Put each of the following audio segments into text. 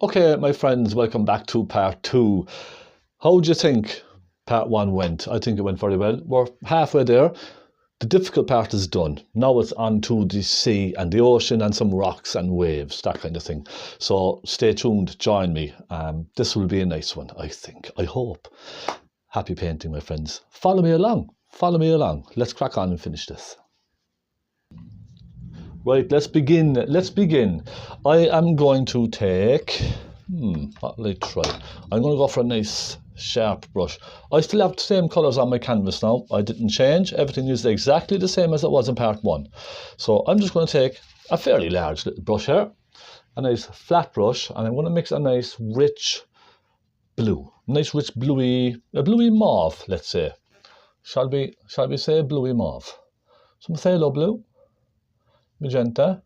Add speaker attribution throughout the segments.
Speaker 1: Okay, my friends, welcome back to part two. How do you think part one went? I think it went very well. We're halfway there. The difficult part is done. Now it's on to the sea and the ocean and some rocks and waves, that kind of thing. So stay tuned, join me. This will be a nice one, I think, I hope. Happy painting, my friends. Follow me along. Follow me along. Let's crack on and finish this. Right, let's begin. Let's begin. I am going to take, what will I try? I'm going to go for a nice sharp brush. I still have the same colours on my canvas now. I didn't change. Everything is exactly the same as it was in part one. So I'm just going to take a fairly large little brush here, a nice flat brush, and I'm going to mix a nice rich blue. Nice rich bluey, a bluey mauve, let's say. Shall we say bluey mauve? Some phaylo blue. Magenta,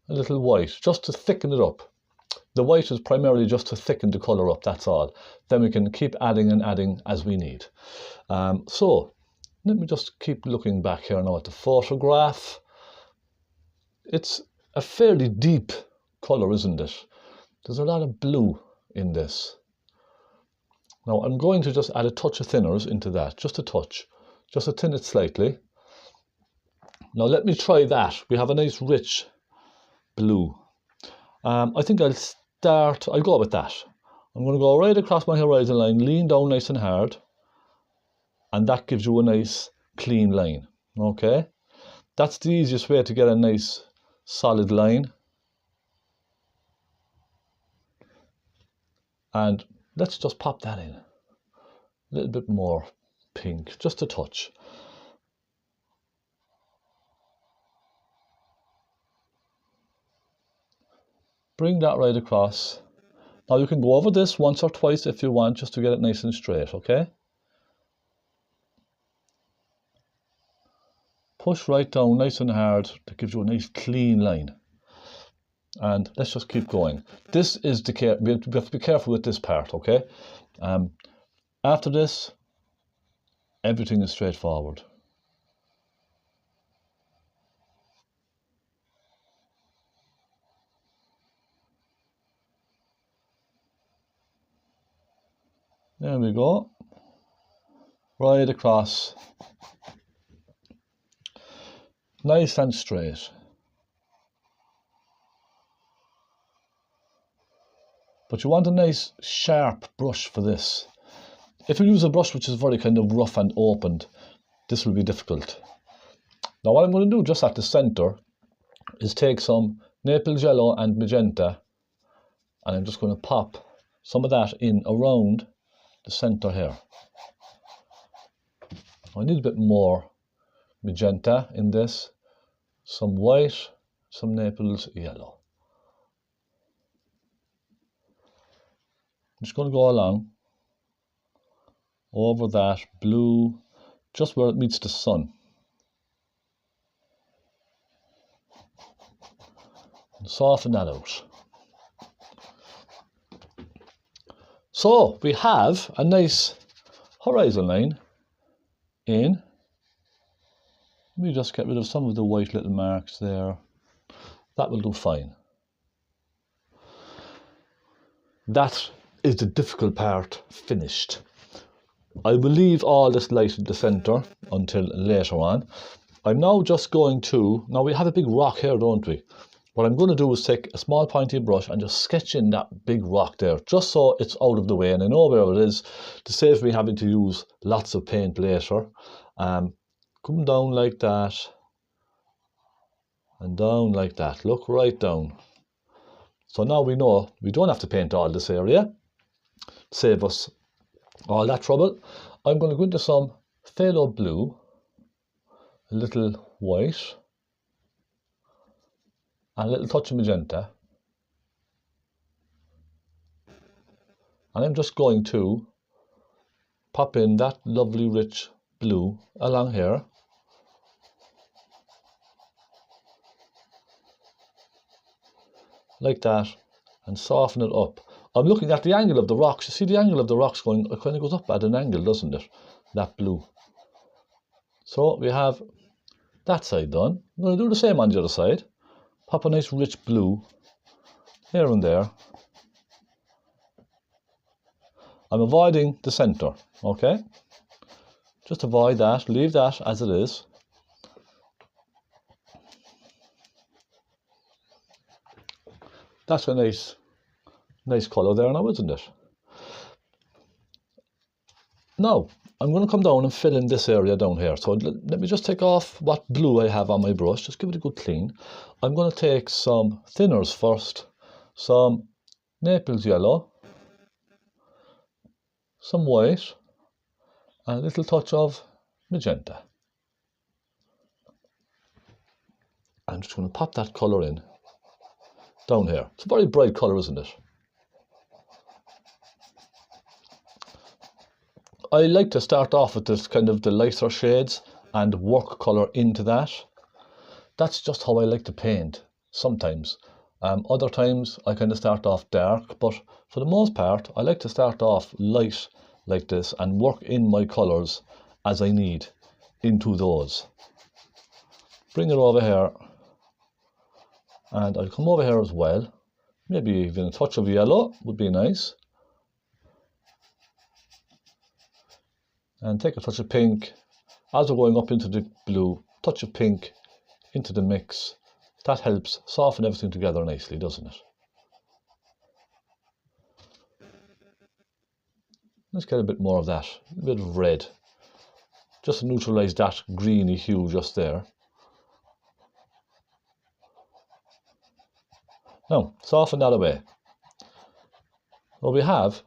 Speaker 1: a little white, just to thicken it up. The white is primarily just to thicken the colour up, that's all. Then we can keep adding and adding as we need. So, let me just keep looking back here now at the photograph. It's a fairly deep colour, isn't it? There's a lot of blue in this. Now, I'm going to just add a touch of thinners into that, just a touch, just to thin it slightly. Now let me try that. We have a nice rich blue. I think I'll go with that. I'm going to go right across my horizon line, lean down nice and hard, and that gives you a nice clean line. Okay? That's the easiest way to get a nice solid line. And let's just pop that in. A little bit more pink, just a touch. Bring that right across. Now you can go over this once or twice if you want, just to get it nice and straight, okay? Push right down nice and hard. That gives you a nice clean line. And let's just keep going. This is the we have to be careful with this part, okay? After this, everything is straightforward. There we go. Right across. Nice and straight. But you want a nice sharp brush for this. If you use a brush which is very kind of rough and opened, this will be difficult. Now what I'm going to do just at the centre is take some naples yellow and magenta, and I'm just going to pop some of that in around the centre here. I need a bit more magenta in this, some white, some naples yellow. I'm just going to go along over that blue, just where it meets the sun. And soften that out. So we have a nice horizon line in. Let me just get rid of some of the white little marks there. That will do fine. That is the difficult part finished. I will leave all this light in the centre until later on. I'm now just going to, now we have a big rock here, don't we? What I'm going to do is take a small pointy brush and just sketch in that big rock there, just so it's out of the way and I know where it is, to save me having to use lots of paint later. Come down like that, and down like that. Look right down. So now we know we don't have to paint all this area. Save us all that trouble. I'm going to go into some phaylo blue, a little white, and a little touch of magenta. And I'm just going to pop in that lovely rich blue along here. Like that, and soften it up. I'm looking at the angle of the rocks. You see the angle of the rocks going, it kind of goes up at an angle, doesn't it? That blue. So we have that side done. I'm going to do the same on the other side. Pop a nice rich blue here and there. I'm avoiding the center, okay? Just avoid that, leave that as it is. That's a nice colour there now, isn't it? Now, I'm going to come down and fill in this area down here. So let me just take off what blue I have on my brush, just give it a good clean. I'm going to take some thinners first, some Naples yellow, some white, and a little touch of magenta. I'm just going to pop that colour in down here. It's a very bright colour, isn't it? I like to start off with this kind of the lighter shades and work colour into that. That's just how I like to paint sometimes. Other times I kind of start off dark, but for the most part I like to start off light like this and work in my colours as I need into those. Bring it over here, and I'll come over here as well. Maybe even a touch of yellow would be nice. And take a touch of pink as we're going up into the blue, touch of pink into the mix. That helps soften everything together nicely, doesn't it? Let's get a bit more of that, a bit of red, just to neutralise that greeny hue just there. Now, soften that away. Well, we have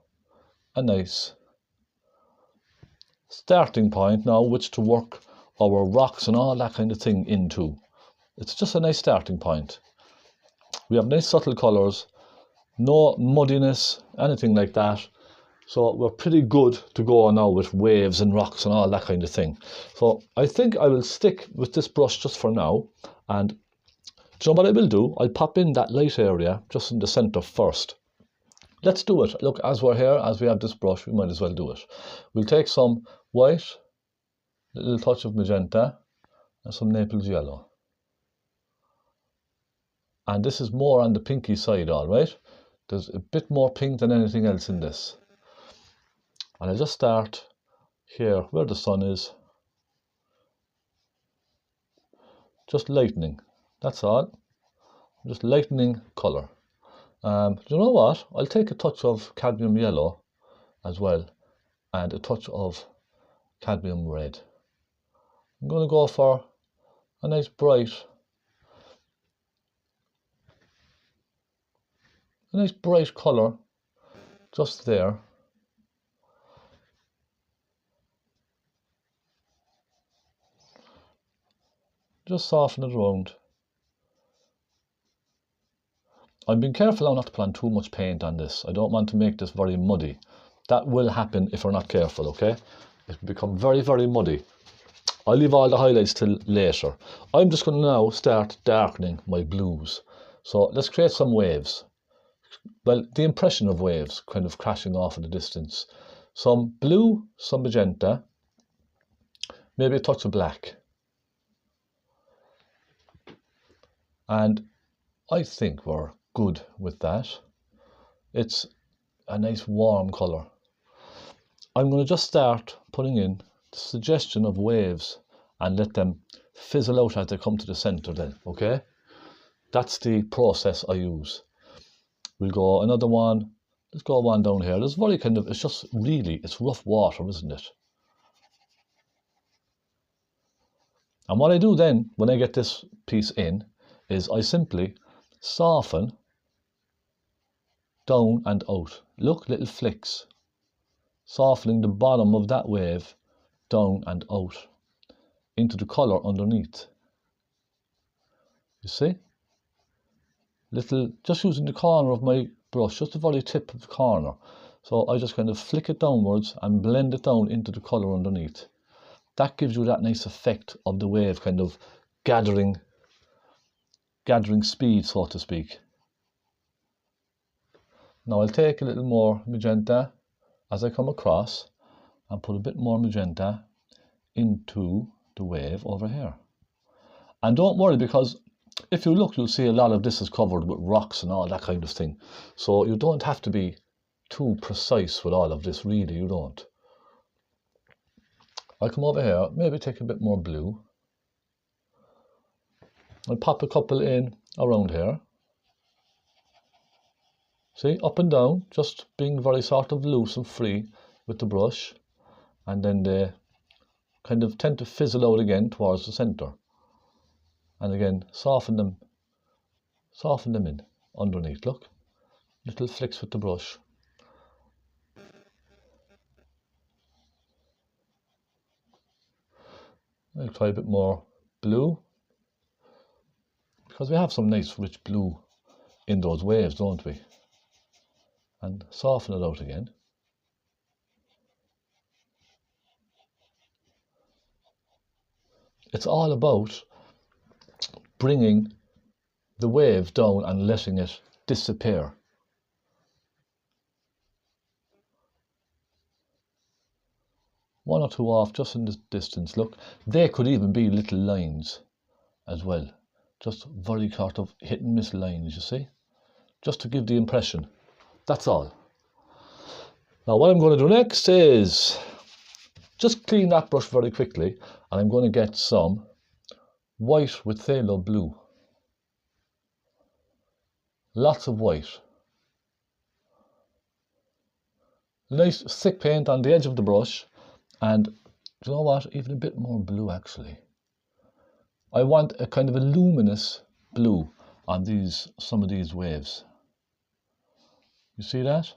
Speaker 1: a nice starting point now which to work our rocks and all that kind of thing into. It's just a nice starting point. We have nice subtle colours, no muddiness, anything like that. So we're pretty good to go on now with waves and rocks and all that kind of thing. So I think I will stick with this brush just for now. And do you know what I will do? I'll pop in that light area just in the centre first. Let's do it. Look, as we're here, as we have this brush, we might as well do it. We'll take some white, a little touch of magenta, and some Naples yellow. And this is more on the pinky side, all right? There's a bit more pink than anything else in this. And I'll just start here where the sun is. Just lightening, that's all. Just lightening colour. Do you know what? I'll take a touch of cadmium yellow as well, and a touch of cadmium red. I'm going to go for a nice bright colour just there. Just soften it around. I'm being careful now not to put on too much paint on this. I don't want to make this very muddy. That will happen if we're not careful, okay? It will become very, very muddy. I'll leave all the highlights till later. I'm just going to now start darkening my blues. So let's create some waves. Well, the impression of waves kind of crashing off in the distance. Some blue, some magenta, maybe a touch of black. And I think we're good with that. It's a nice warm colour. I'm going to just start putting in the suggestion of waves and let them fizzle out as they come to the centre then, okay? That's the process I use. We'll go another one. Let's go one down here. It's very kind of, it's just really, it's rough water, isn't it? And what I do then, when I get this piece in, is I simply soften down and out. Look, little flicks. Softening the bottom of that wave down and out into the colour underneath. You see? Little, just using the corner of my brush, just the very tip of the corner. So I just kind of flick it downwards and blend it down into the colour underneath. That gives you that nice effect of the wave kind of gathering speed, so to speak. Now I'll take a little more magenta as I come across and put a bit more magenta into the wave over here. And don't worry, because if you look, you'll see a lot of this is covered with rocks and all that kind of thing. So you don't have to be too precise with all of this, really, you don't. I'll come over here, maybe take a bit more blue. I'll pop a couple in around here. See, up and down, just being very sort of loose and free with the brush. And then they kind of tend to fizzle out again towards the centre. And again, soften them in underneath, look. Little flicks with the brush. I'll try a bit more blue, because we have some nice rich blue in those waves, don't we? And soften it out again. It's all about bringing the wave down and letting it disappear. One or two off just in the distance, look. They could even be little lines as well. Just very sort of hit and miss lines, you see. Just to give the impression. That's all. Now what I'm going to do next is just clean that brush very quickly, and I'm going to get some white with phthalo blue. Lots of white. Nice thick paint on the edge of the brush, and you know what, even a bit more blue actually. I want a kind of a luminous blue on some of these waves. You see that?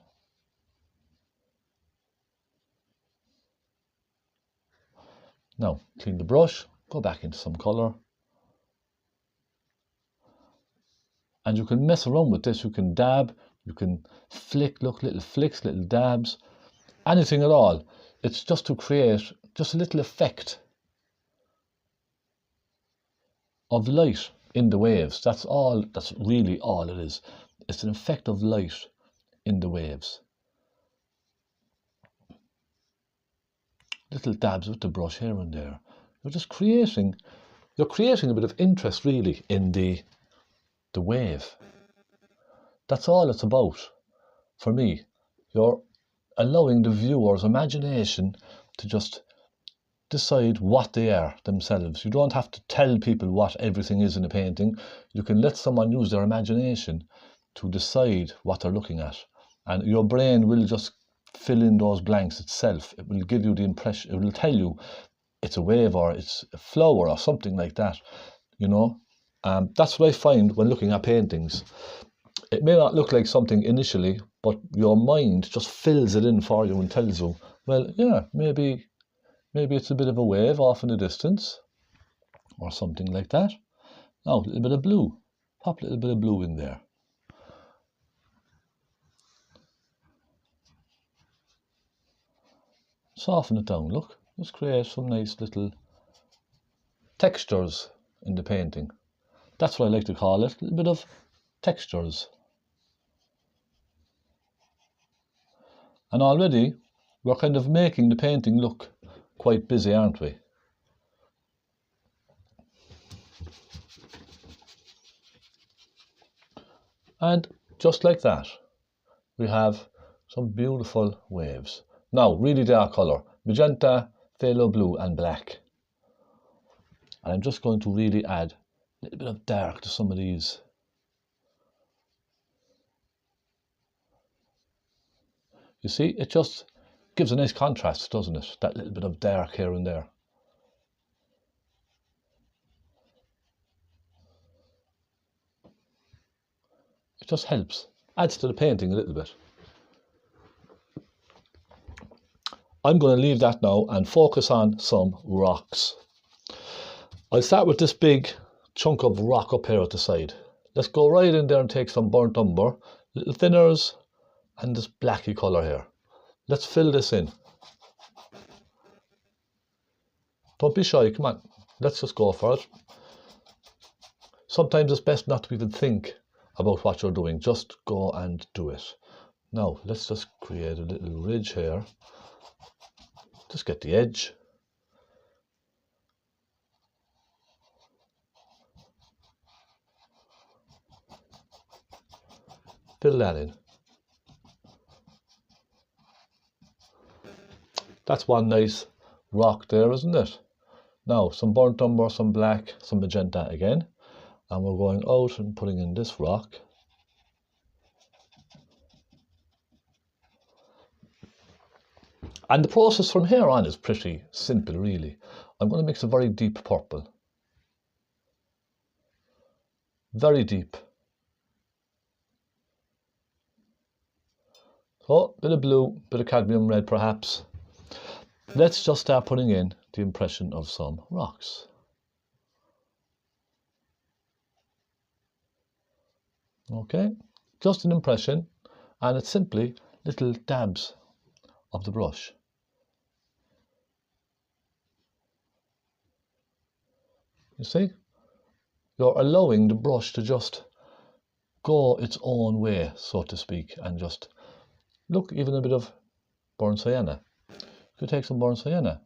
Speaker 1: Now, clean the brush, go back into some colour. And you can mess around with this, you can dab, you can flick, look, little flicks, little dabs, anything at all. It's just to create just a little effect of light in the waves. That's really all it is. It's an effect of light in the waves. Little dabs with the brush here and there. You're creating a bit of interest really in the wave. That's all it's about for me. You're allowing the viewer's imagination to just decide what they are themselves. You don't have to tell people what everything is in a painting. You can let someone use their imagination to decide what they're looking at. And your brain will just fill in those blanks itself. It will give you the impression, it will tell you it's a wave or it's a flower or something like that, you know. That's what I find when looking at paintings. It may not look like something initially, but your mind just fills it in for you and tells you, well, yeah, maybe it's a bit of a wave off in the distance or something like that. Now, a little bit of blue. Pop a little bit of blue in there. Soften it down, look. Just create some nice little textures in the painting. That's what I like to call it, a little bit of textures. And already we're kind of making the painting look quite busy, aren't we? And just like that, we have some beautiful waves. Now, really dark colour, magenta, phthalo blue and black. And I'm just going to really add a little bit of dark to some of these. You see, it just gives a nice contrast, doesn't it? That little bit of dark here and there. It just helps, adds to the painting a little bit. I'm going to leave that now and focus on some rocks. I'll start with this big chunk of rock up here at the side. Let's go right in there and take some burnt umber, little thinners, and this blacky colour here. Let's fill this in. Don't be shy, come on, let's just go for it. Sometimes it's best not to even think about what you're doing, just go and do it. Now, let's just create a little ridge here. Just get the edge. Fill that in. That's one nice rock there, isn't it? Now, some burnt umber, some black, some magenta again. And we're going out and putting in this rock. And the process from here on is pretty simple, really. I'm going to mix a very deep purple. Very deep. So, bit of blue, bit of cadmium red perhaps. Let's just start putting in the impression of some rocks. Okay, just an impression, and it's simply little dabs of the brush. You see, you're allowing the brush to just go its own way, so to speak, and just look, even a bit of burnt sienna. You could take some burnt sienna.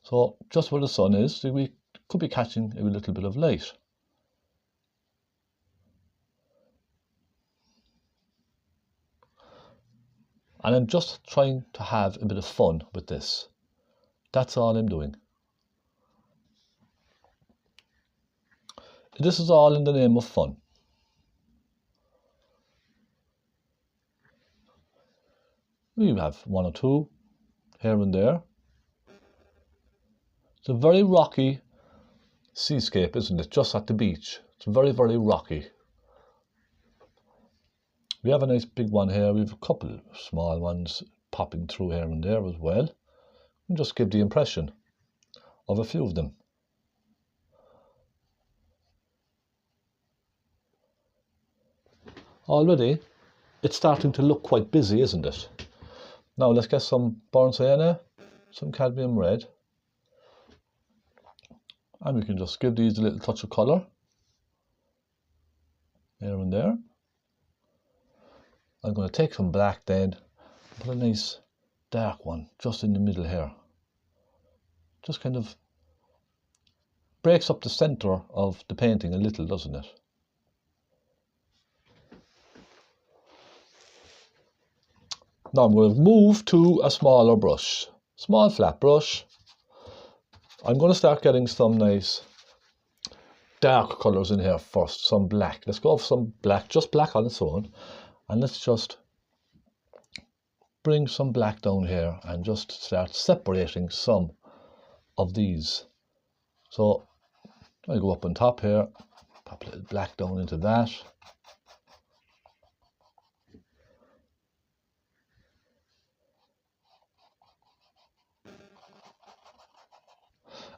Speaker 1: So just where the sun is, we could be catching a little bit of light. And I'm just trying to have a bit of fun with this. That's all I'm doing. This is all in the name of fun. We have one or two here and there. It's a very rocky seascape, isn't it? Just at the beach. It's very, very rocky. We have a nice big one here. We have a couple of small ones popping through here and there as well. And just give the impression of a few of them. Already, it's starting to look quite busy, isn't it? Now let's get some burnt sienna, some cadmium red. And we can just give these a little touch of colour. Here and there. I'm going to take some black then, put a nice dark one just in the middle here. Just kind of breaks up the centre of the painting a little, doesn't it? Now I'm going to move to a smaller brush, small flat brush. I'm going to start getting some nice dark colours in here first, some black. Let's go for some black, just black on its own. And let's just bring some black down here and just start separating some of these. So I go up on top here, pop a little black down into that.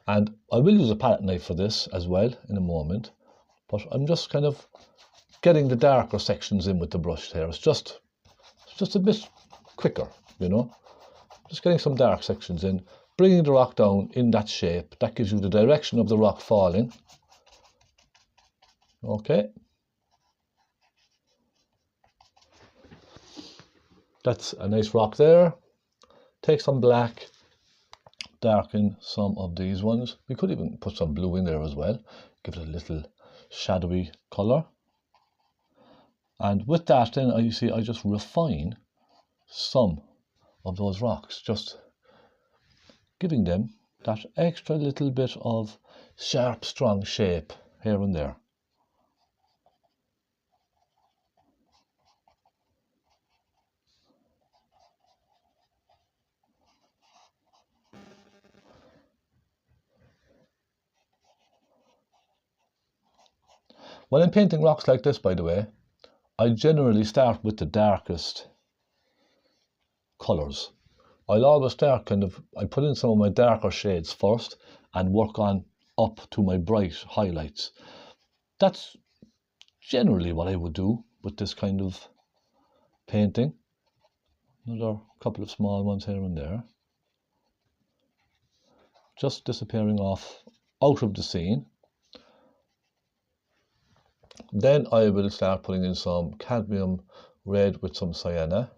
Speaker 1: And I will use a palette knife for this as well in a moment, but I'm just kind of getting the darker sections in with the brush here. It's just a bit quicker, you know. Just getting some dark sections in, bringing the rock down in that shape. That gives you the direction of the rock falling. Okay. That's a nice rock there. Take some black, darken some of these ones. We could even put some blue in there as well. Give it a little shadowy colour. And with that then, you see, I just refine some of those rocks, just giving them that extra little bit of sharp, strong shape here and there. When I'm painting rocks like this, by the way, I generally start with the darkest colours. I'll always start I put in some of my darker shades first and work on up to my bright highlights. That's generally what I would do with this kind of painting. Another couple of small ones here and there. Just disappearing off out of the scene. Then I will start putting in some cadmium red with some sienna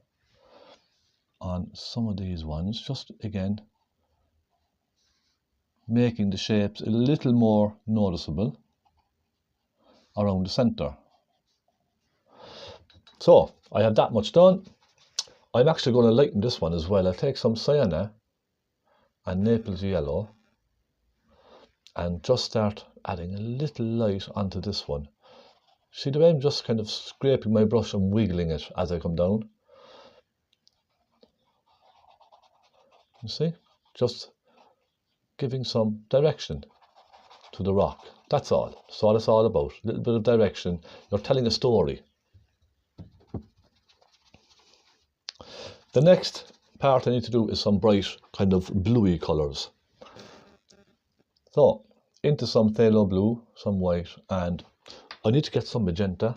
Speaker 1: on some of these ones, just again making the shapes a little more noticeable around the center. So I have that much done. I'm actually going to lighten this one as well. I'll take some sienna and Naples yellow, and just start adding a little light onto this one. See the way I'm just kind of scraping my brush and wiggling it as I come down? You see? Just giving some direction to the rock. That's all. That's all it's all about. A little bit of direction. You're telling a story. The next part I need to do is some bright kind of bluey colours. So, into some phthalo blue, some white, and I need to get some magenta.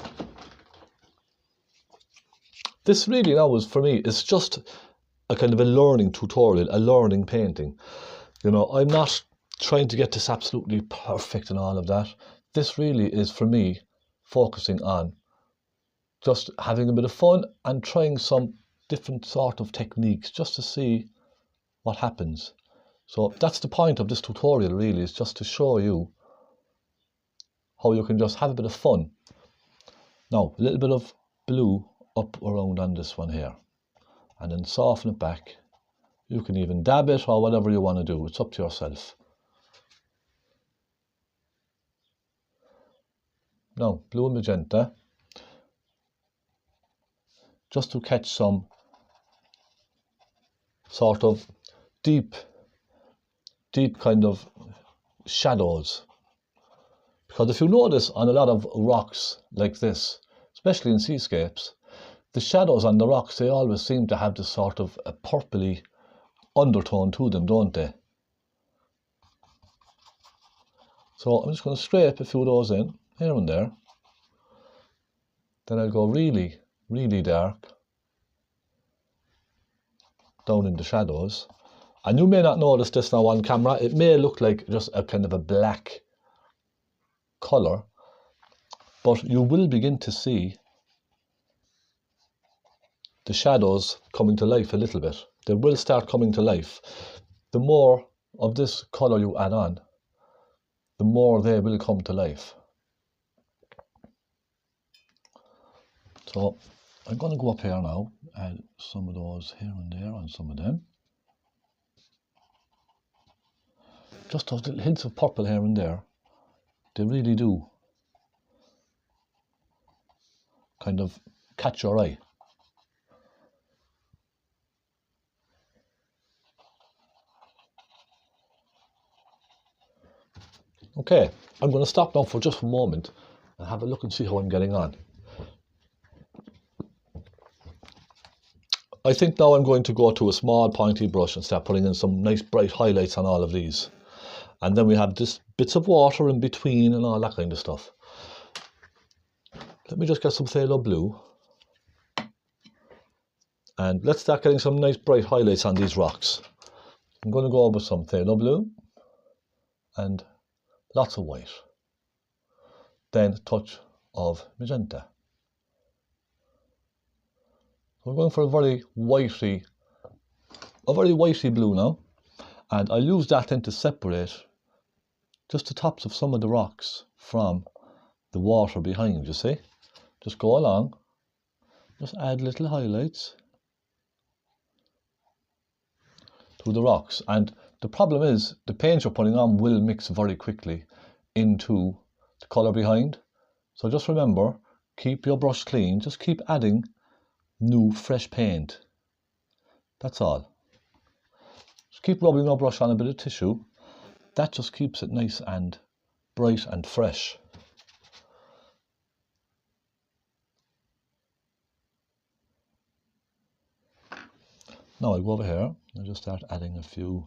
Speaker 1: This really now is, for me, it's just a kind of a learning tutorial, a learning painting. You know, I'm not trying to get this absolutely perfect and all of that. This really is, for me, focusing on just having a bit of fun and trying some different sort of techniques just to see what happens. So that's the point of this tutorial, really, is just to show you how you can just have a bit of fun. Now, a little bit of blue up around on this one here, and then soften it back. You can even dab it or whatever you want to do. It's up to yourself. Now, blue and magenta, just to catch some sort of deep kind of shadows. Because if you notice on a lot of rocks like this, especially in seascapes, the shadows on the rocks, they always seem to have this sort of a purpley undertone to them, don't they? So I'm just going to scrape a few of those in, here and there. Then I'll go really, really dark down in the shadows. And you may not notice this now on camera. It may look like just a kind of a black colour, but you will begin to see the shadows coming to life a little bit. They will start coming to life. The more of this colour you add on, the more they will come to life. So I'm going to go up here now, add some of those here and there on some of them. Just those little hints of purple here and there, they really do kind of catch your eye. Okay, I'm going to stop now for just a moment and have a look and see how I'm getting on. I think now I'm going to go to a small pointy brush and start putting in some nice bright highlights on all of these. And then we have this bits of water in between and all that kind of stuff. Let me just get some phthalo blue. And let's start getting some nice bright highlights on these rocks. I'm going to go over some phthalo blue and lots of white. Then a touch of magenta. So we're going for a very whitey blue now. And I'll use that then to separate just the tops of some of the rocks from the water behind, you see. Just go along, just add little highlights to the rocks. And the problem is, the paint you're putting on will mix very quickly into the colour behind. So just remember, keep your brush clean, just keep adding new fresh paint. That's all. Just keep rubbing your brush on a bit of tissue. That just keeps it nice and bright and fresh. Now I'll go over here and just start adding a few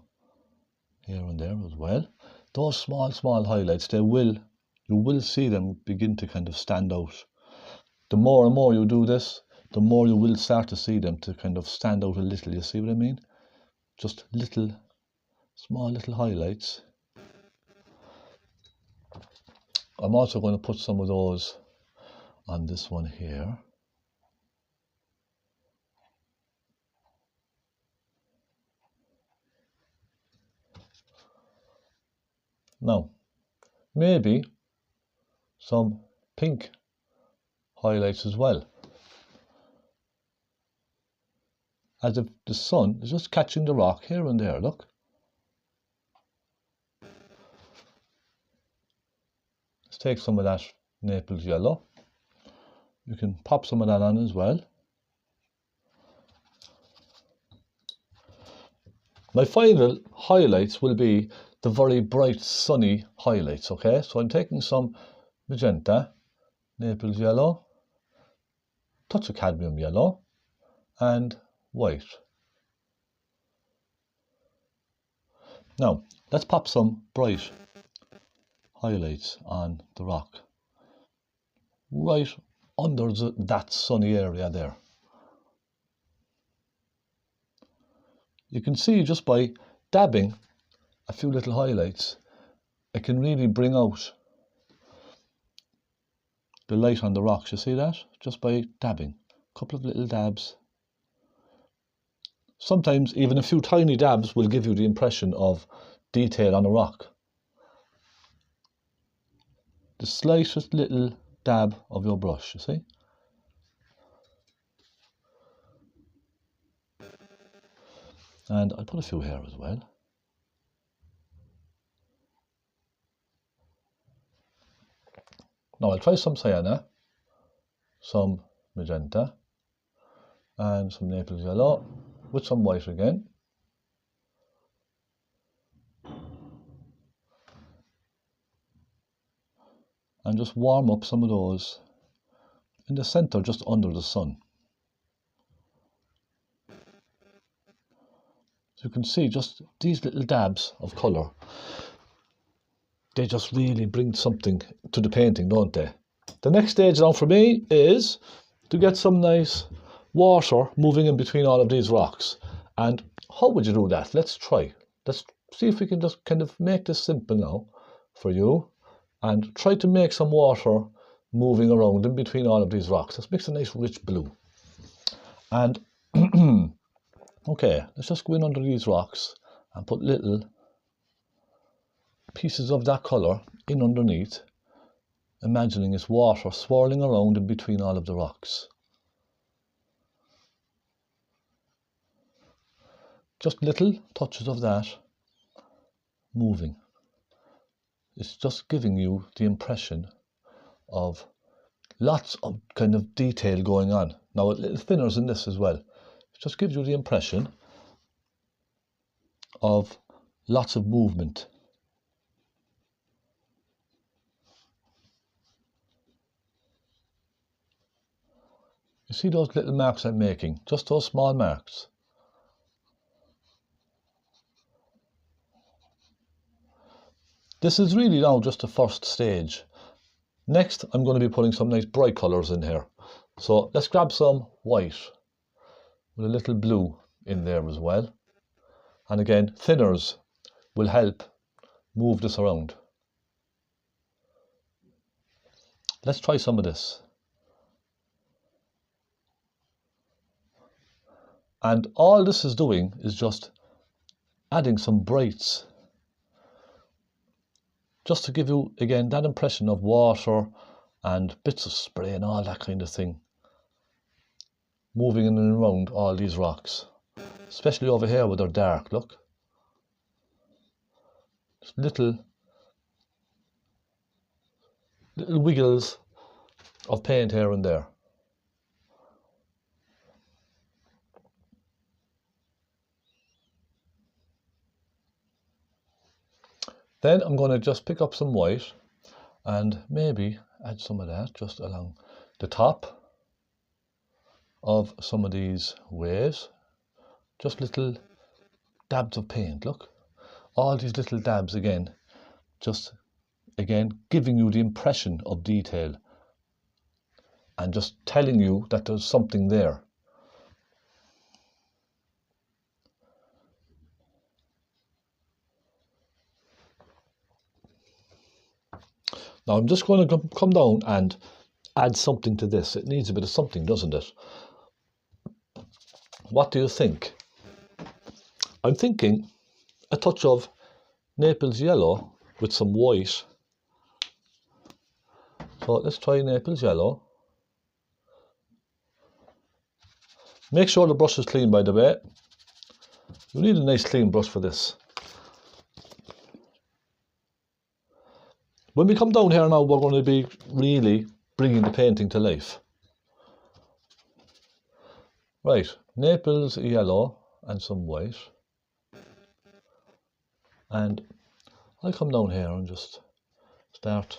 Speaker 1: here and there as well. Those small highlights, you will see them begin to kind of stand out. The more and more you do this, the more you will start to see them to kind of stand out a little. You see what I mean? Just small little highlights. I'm also going to put some of those on this one here. Now, maybe some pink highlights as well. As if the sun is just catching the rock here and there, look. take some of that Naples yellow. You can pop some of that on as well. My final highlights will be the very bright sunny highlights, okay? So I'm taking some magenta, Naples yellow, touch of cadmium yellow, and white. Now, let's pop some bright highlights on the rock, right under that sunny area there. You can see just by dabbing a few little highlights, it can really bring out the light on the rocks. You see that? Just by dabbing, a couple of little dabs. Sometimes even a few tiny dabs will give you the impression of detail on a rock. The slightest little dab of your brush, you see? And I'll put a few here as well. Now I'll try some sienna, some magenta, and some Naples yellow with some white again. And just warm up some of those in the center, just under the sun. So you can see just these little dabs of colour, they just really bring something to the painting, don't they? The next stage now for me is to get some nice water moving in between all of these rocks. And how would you do that? Let's try. Let's see if we can just kind of make this simple now for you and try to make some water moving around in between all of these rocks. Let's mix a nice rich blue. And okay, let's just go in under these rocks and put little pieces of that colour in underneath, imagining it's water swirling around in between all of the rocks. Just little touches of that moving. It's just giving you the impression of lots of kind of detail going on. Now, little thinners in this as well. It just gives you the impression of lots of movement. You see those little marks I'm making? Just those small marks. This is really now just the first stage. Next, I'm going to be putting some nice bright colours in here. So let's grab some white with a little blue in there as well. And again, thinners will help move this around. Let's try some of this. And all this is doing is just adding some brights, just to give you, again, that impression of water and bits of spray and all that kind of thing, moving in and around all these rocks, especially over here where they're dark, look. Just little wiggles of paint here and there. Then I'm going to just pick up some white and maybe add some of that just along the top of some of these waves. Just little dabs of paint, look. All these little dabs again, just again giving you the impression of detail and just telling you that there's something there. Now I'm just going to come down and add something to this. It needs a bit of something, doesn't it? What do you think? I'm thinking a touch of Naples yellow with some white. So let's try Naples yellow. Make sure the brush is clean, by the way. You need a nice clean brush for this. When we come down here now, we're going to be really bringing the painting to life. Right, Naples yellow and some white. And I'll come down here and just start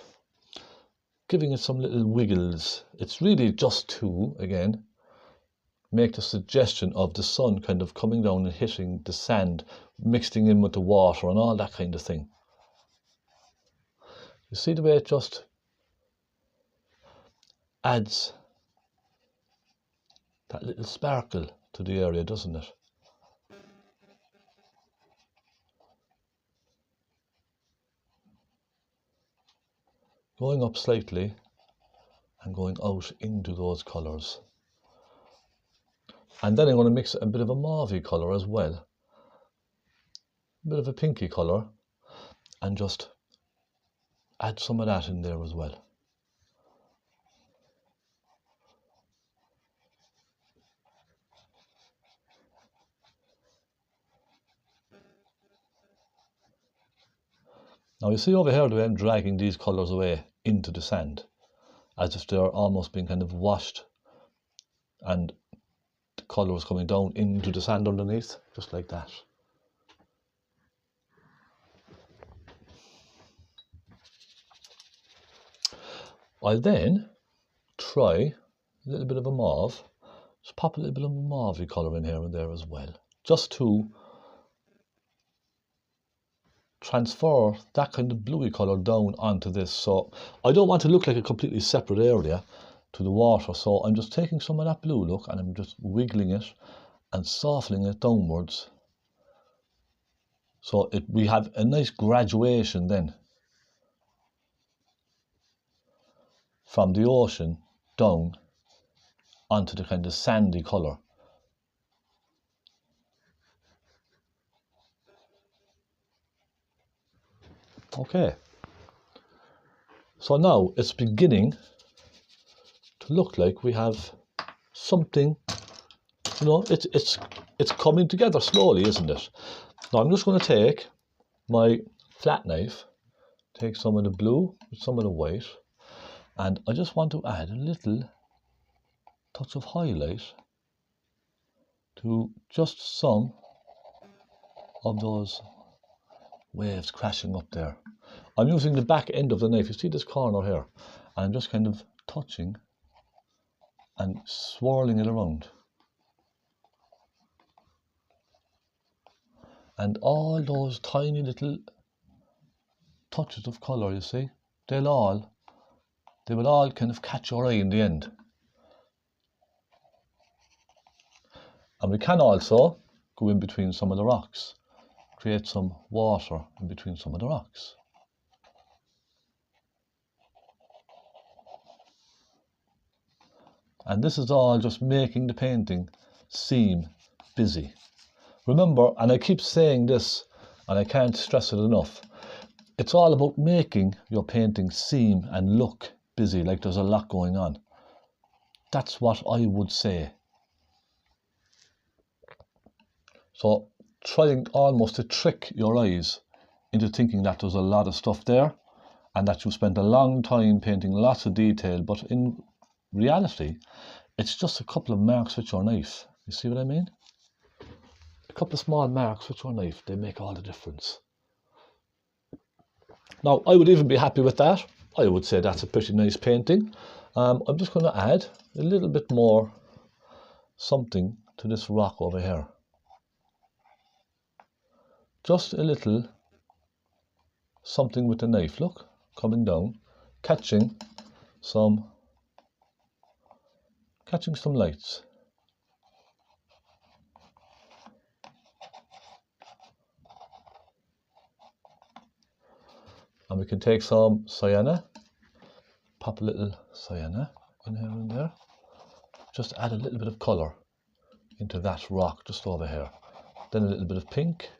Speaker 1: giving it some little wiggles. It's really just to, again, make the suggestion of the sun kind of coming down and hitting the sand, mixing in with the water and all that kind of thing. You see the way it just adds that little sparkle to the area, doesn't it? Going up slightly and going out into those colours. And then I'm going to mix a bit of a mauvey colour as well. A bit of a pinky colour, and just add some of that in there as well. Now you see over here the way I'm dragging these colours away into the sand, as if they're almost being kind of washed and the colour is coming down into the sand underneath, just like that. I'll then try a little bit of a mauve, just pop a little bit of a mauvey colour in here and there as well, just to transfer that kind of bluey colour down onto this. So I don't want to look like a completely separate area to the water, so I'm just taking some of that blue look and I'm just wiggling it and softening it downwards, so we have a nice graduation then from the ocean down onto the kind of sandy colour. Okay, so now it's beginning to look like we have something, you know, it's coming together slowly, isn't it? Now I'm just going to take my flat knife, take some of the blue with some of the white, and I just want to add a little touch of highlight to just some of those waves crashing up there. I'm using the back end of the knife, you see this corner here, and I'm just kind of touching and swirling it around. And all those tiny little touches of colour, you see, they will all kind of catch your eye in the end. And we can also go in between some of the rocks, create some water in between some of the rocks. And this is all just making the painting seem busy. Remember, and I keep saying this, and I can't stress it enough, it's all about making your painting seem and look busy, like there's a lot going on. That's what I would say. So trying almost to trick your eyes into thinking that there's a lot of stuff there and that you spent a long time painting lots of detail, but in reality it's just a couple of marks with your knife. You see what I mean? A couple of small marks with your knife, they make all the difference. Now I would even be happy with that. I would say that's a pretty nice painting. I'm just going to add a little bit more something to this rock over here. Just a little something with the knife, look, coming down, catching some lights. And we can take some sienna, pop a little sienna in here and there, just add a little bit of colour into that rock just over here. Then a little bit of pink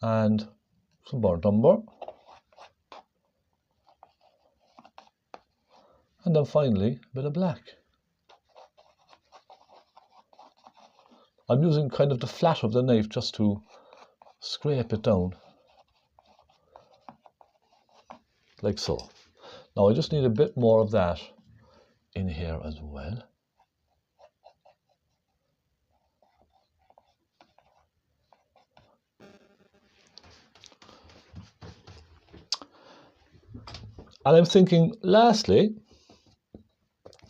Speaker 1: and some burnt umber, and then finally a bit of black. I'm using kind of the flat of the knife just to scrape it down. like so. Now I just need a bit more of that in here as well. And I'm thinking, lastly,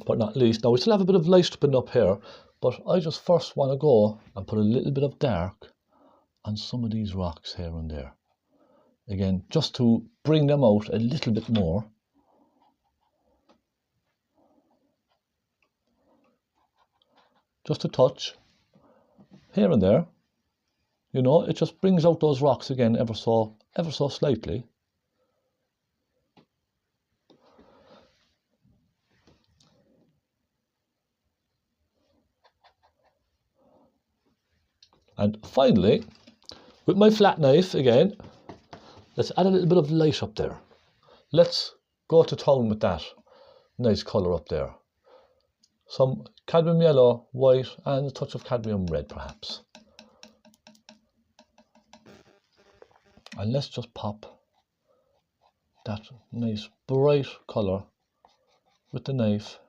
Speaker 1: but not least, now we still have a bit of light spin up here, but I just first want to go and put a little bit of dark on some of these rocks here and there. Again, just to bring them out a little bit more. Just a touch here and there. You know, it just brings out those rocks again ever so slightly. And finally, with my flat knife again, let's add a little bit of light up there. Let's go to town with that nice colour up there. Some cadmium yellow, white, and a touch of cadmium red perhaps. And let's just pop that nice bright colour with the knife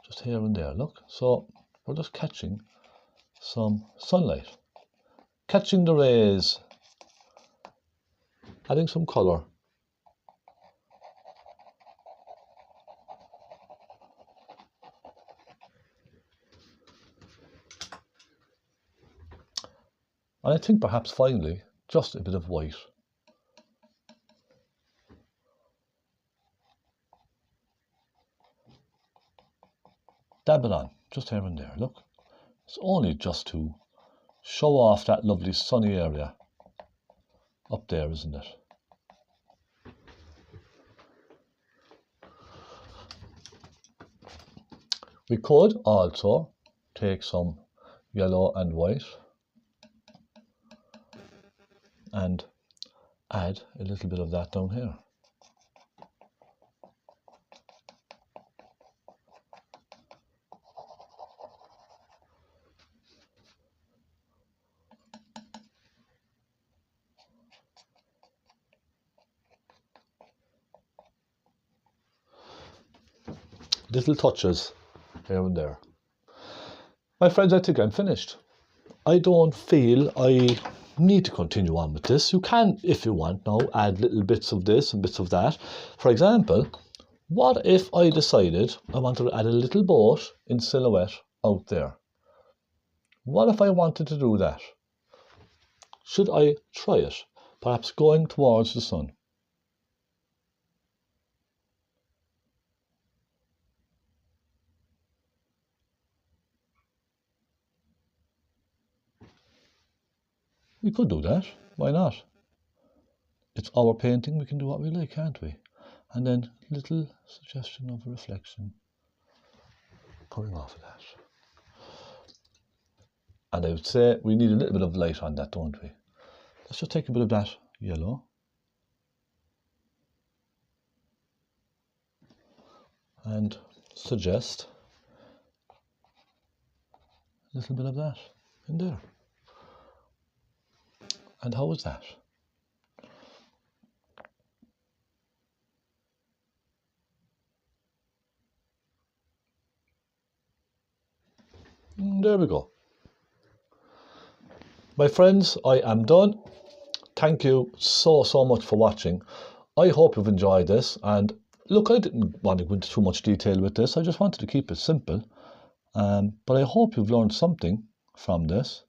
Speaker 1: just here and there. Look, so we're just catching some sunlight, catching the rays, adding some colour. And I think perhaps finally, just a bit of white. Dab it on, just here and there, look. It's only just to show off that lovely sunny area up there, isn't it? We could also take some yellow and white and add a little bit of that down here. Little touches here and there. My friends, I think I'm finished. I don't feel I need to continue on with this. You can, if you want now, add little bits of this and bits of that. For example, what if I decided I wanted to add a little boat in silhouette out there? What if I wanted to do that? Should I try it? Perhaps going towards the sun. We could do that. Why not? It's our painting. We can do what we like, can't we? And then little suggestion of reflection coming off of that. And I would say we need a little bit of light on that, don't we? Let's just take a bit of that yellow. And suggest a little bit of that in there. And how is that? There we go. My friends, I am done. Thank you so much for watching. I hope you've enjoyed this. And look, I didn't want to go into too much detail with this. I just wanted to keep it simple. But I hope you've learned something from this.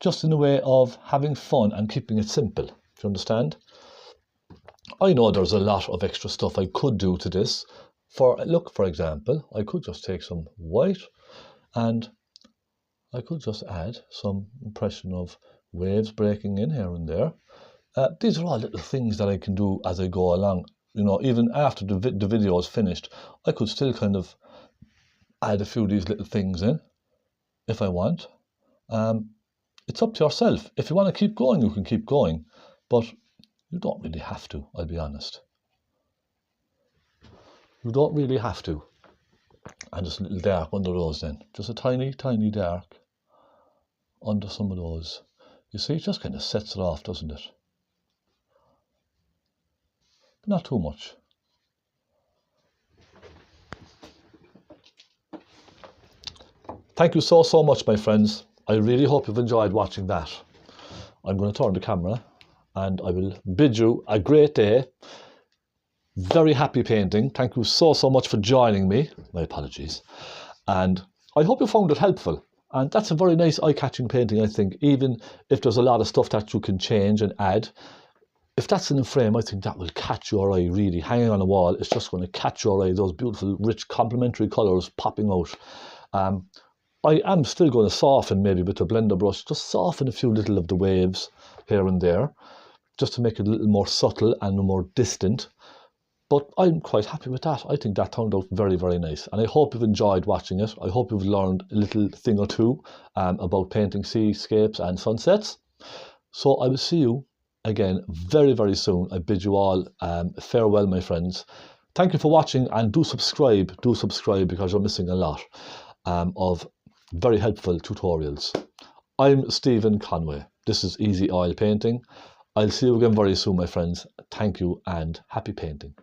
Speaker 1: Just in a way of having fun and keeping it simple. Do you understand? I know there's a lot of extra stuff I could do to this. For example, I could just take some white and I could just add some impression of waves breaking in here and there. These are all little things that I can do as I go along. You know, even after the video is finished, I could still kind of add a few of these little things in if I want. It's up to yourself. If you want to keep going, you can keep going, but you don't really have to, I'll be honest. You don't really have to. And just a little dark under those then. Just a tiny dark under some of those. You see, it just kind of sets it off, doesn't it? not too much. Thank you so much, my friends. I really hope you've enjoyed watching that. I'm going to turn the camera and I will bid you a great day. Very happy painting. Thank you so much for joining me. My apologies. And I hope you found it helpful. And that's a very nice eye-catching painting, I think, even if there's a lot of stuff that you can change and add. If that's in a frame, I think that will catch your eye really. Hanging on a wall, it's just going to catch your eye, those beautiful, rich, complementary colours popping out. I am still going to soften maybe with a blender brush, just soften a few little of the waves here and there, just to make it a little more subtle and more distant. But I'm quite happy with that. I think that turned out very, very nice. And I hope you've enjoyed watching it. I hope you've learned a little thing or two about painting seascapes and sunsets. So I will see you again very, very soon. I bid you all farewell, my friends. Thank you for watching, and do subscribe because you're missing a lot of very helpful tutorials. I'm Stephen Conway. This is Easy Oil Painting. I'll see you again very soon, my friends. Thank you and happy painting.